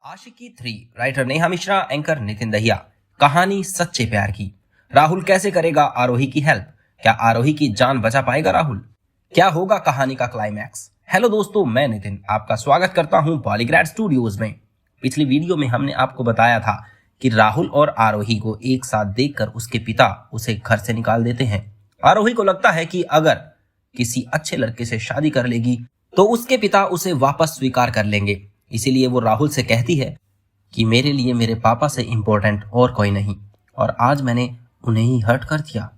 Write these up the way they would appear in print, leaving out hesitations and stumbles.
आशिकी 3 writer Neha Mishra, anchor Nitin Dahiya. कहानी सच्चे प्यार की। राहुल कैसे करेगा आरोही की हेल्प? क्या आरोही की जान बचा पाएगा राहुल? क्या होगा कहानी का क्लाइमैक्स? हेलो दोस्तों, मैं नितिन आपका स्वागत करता हूं पॉलीग्रेड स्टूडियोज में। पिछली वीडियो में हमने आपको बताया था कि राहुल और आरोही को एक साथ देखकर उसके पिता उसे घर से निकाल देते हैं। आरोही को लगता है कि अगर किसी अच्छे लड़के से शादी कर लेगी तो उसके पिता उसे वापस स्वीकार कर लेंगे। इसीलिए वो राहुल से कहती है कि मेरे लिए मेरे पापा से इम्पोर्टेंट और कोई नहीं, और आज मैंने उन्हें ही हर्ट कर दिया,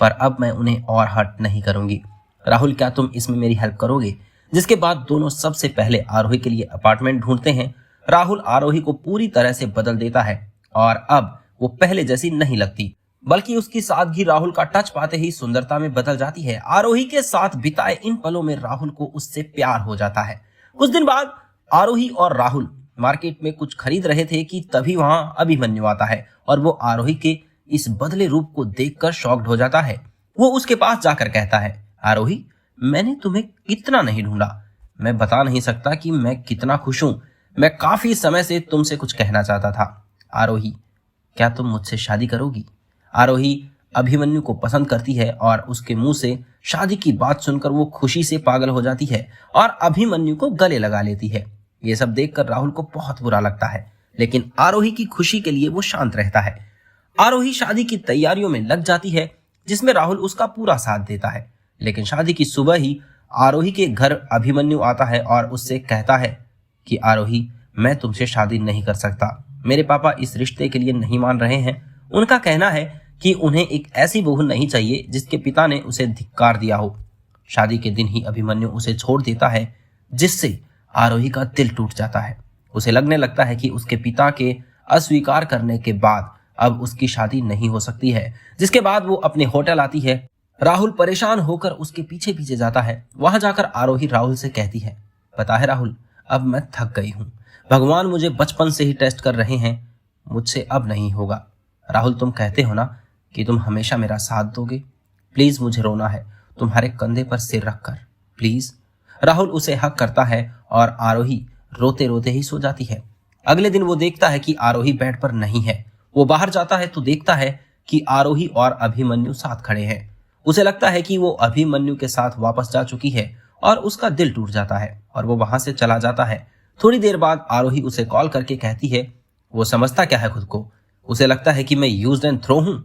पर अब मैं उन्हें और हर्ट नहीं करूंगी। राहुल, क्या तुम इसमें मेरी हेल्प करोगे? जिसके बाद दोनों सबसे पहले आरोही के लिए अपार्टमेंट ढूंढते हैं। राहुल आरोही को पूरी तरह से बदल देता है और अब वो पहले जैसी नहीं लगती, बल्कि उसकी सादगी राहुल का टच पाते ही सुंदरता में बदल जाती है। आरोही के साथ बिताए इन पलों में राहुल को उससे प्यार हो जाता है। कुछ दिन बाद आरोही और राहुल मार्केट में कुछ खरीद रहे थे कि तभी वहां अभिमन्यु आता है और वो आरोही के इस बदले रूप को देखकर शॉक्ड हो जाता है। वो उसके पास जाकर कहता है, आरोही, मैंने तुम्हें कितना नहीं ढूंढा, मैं बता नहीं सकता कि मैं कितना खुश हूं। मैं काफी समय से तुमसे कुछ कहना चाहता था। आरोही, क्या तुम मुझसे शादी करोगी? आरोही अभिमन्यु को पसंद करती है और उसके मुंह से शादी की बात सुनकर वो खुशी से पागल हो जाती है और अभिमन्यु को गले लगा लेती है। ये सब देखकर राहुल को बहुत बुरा लगता है, लेकिन आरोही की खुशी के लिए वो शांत रहता है। आरोही शादी की तैयारियों में लग जाती है, जिसमें राहुल उसका पूरा साथ देता है। लेकिन शादी की सुबह ही आरोही के घर अभिमन्यु आता है और उससे कहता है कि आरोही, मैं तुमसे शादी नहीं कर सकता। मेरे पापा इस रिश्ते के लिए नहीं मान रहे हैं। उनका कहना है कि उन्हें एक ऐसी बहू नहीं चाहिए जिसके पिता ने उसे धिक्कार दिया हो। शादी के दिन ही अभिमन्यु उसे छोड़ देता है, जिससे आरोही का दिल टूट जाता है। उसे लगने लगता है कि उसके पिता के अस्वीकार करने के बाद अब उसकी शादी नहीं हो सकती है। जिसके बाद वो अपने होटल आती है। राहुल परेशान होकर उसके पीछे पीछे जाता है। वहां जाकर आरोही राहुल से कहती है, पता है राहुल, अब मैं थक गई हूं। भगवान मुझे बचपन से ही टेस्ट कर रहे हैं, मुझसे अब नहीं होगा। राहुल, तुम कहते हो ना कि तुम हमेशा मेरा साथ दोगे। प्लीज, मुझे रोना है तुम्हारे कंधे पर सिर रखकर, प्लीज। राहुल उसे हक करता है और आरोही रोते रोते ही सो जाती है। अगले दिन वो देखता है कि आरोही बेड पर नहीं है। वो बाहर जाता है तो देखता है कि आरोही और अभिमन्यु साथ खड़े हैं। उसे लगता है कि वो अभिमन्यु के साथ वापस जा चुकी है और उसका दिल टूट जाता है और वो वहां से चला जाता है। थोड़ी देर बाद आरोही उसे कॉल करके कहती है, वो समझता क्या है खुद को? उसे लगता है कि मैं यूज्ड एंड थ्रो हूं,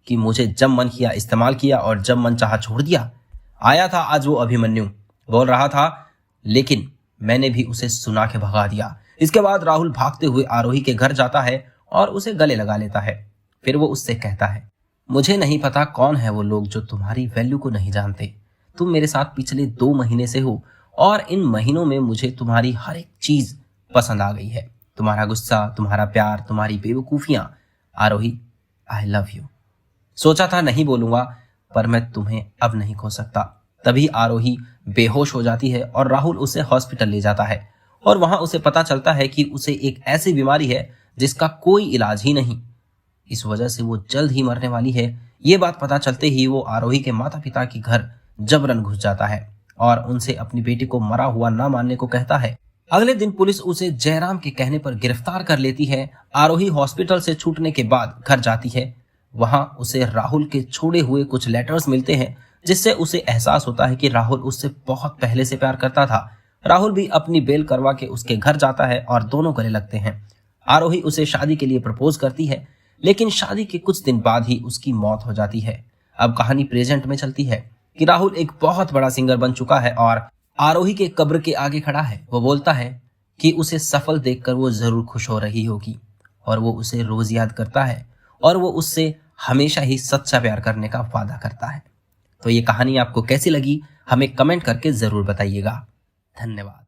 कि मुझे जब मन किया इस्तेमाल किया और जब मन चाहा छोड़ दिया। आया था आज वो अभिमन्यु, बोल रहा था, लेकिन मैंने भी उसे सुना के भगा दिया। इसके बाद राहुल भागते हुए आरोही के घर जाता है और उसे गले लगा लेता है। फिर वो उससे कहता है, मुझे नहीं पता कौन है वो लोग जो तुम्हारी वैल्यू को नहीं जानते। तुम मेरे साथ पिछले 2 महीने से हो और इन महीनों में मुझे तुम्हारी हर एक चीज पसंद आ गई है। तुम्हारा गुस्सा, तुम्हारा प्यार, तुम्हारी बेवकूफियां। आरोही, आई लव यू। सोचा था नहीं बोलूंगा, पर मैं तुम्हें अब नहीं खो सकता। तभी आरोही बेहोश हो जाती है और राहुल उसे हॉस्पिटल ले जाता है और वहां उसे पता चलता है कि उसे एक ऐसी बीमारी है जिसका कोई इलाज ही नहीं। इस वजह से वो जल्द ही मरने वाली है। ये बात पता चलते ही वो आरोही के माता पिता के घर जबरन घुस जाता है और उनसे अपनी बेटी को मरा हुआ ना मानने को कहता है। अगले दिन पुलिस उसे जयराम के कहने पर गिरफ्तार कर लेती है। आरोही हॉस्पिटल से छूटने के बाद घर जाती है। वहां उसे राहुल के छोड़े हुए कुछ लेटर्स मिलते हैं, जिससे उसे एहसास होता है कि राहुल उससे बहुत पहले से प्यार करता था। राहुल भी अपनी बेल करवा के उसके घर जाता है और दोनों गले लगते हैं। आरोही उसे शादी के लिए प्रपोज करती है, लेकिन शादी के कुछ दिन बाद ही उसकी मौत हो जाती है। अब कहानी प्रेजेंट में चलती है कि राहुल एक बहुत बड़ा सिंगर बन चुका है और आरोही के कब्र के आगे खड़ा है। वो बोलता है कि उसे सफल देखकर वो जरूर खुश हो रही होगी और वो उसे रोज याद करता है और वो उससे हमेशा ही सच्चा प्यार करने का वादा करता है। तो ये कहानी आपको कैसी लगी हमें कमेंट करके जरूर बताइएगा। धन्यवाद।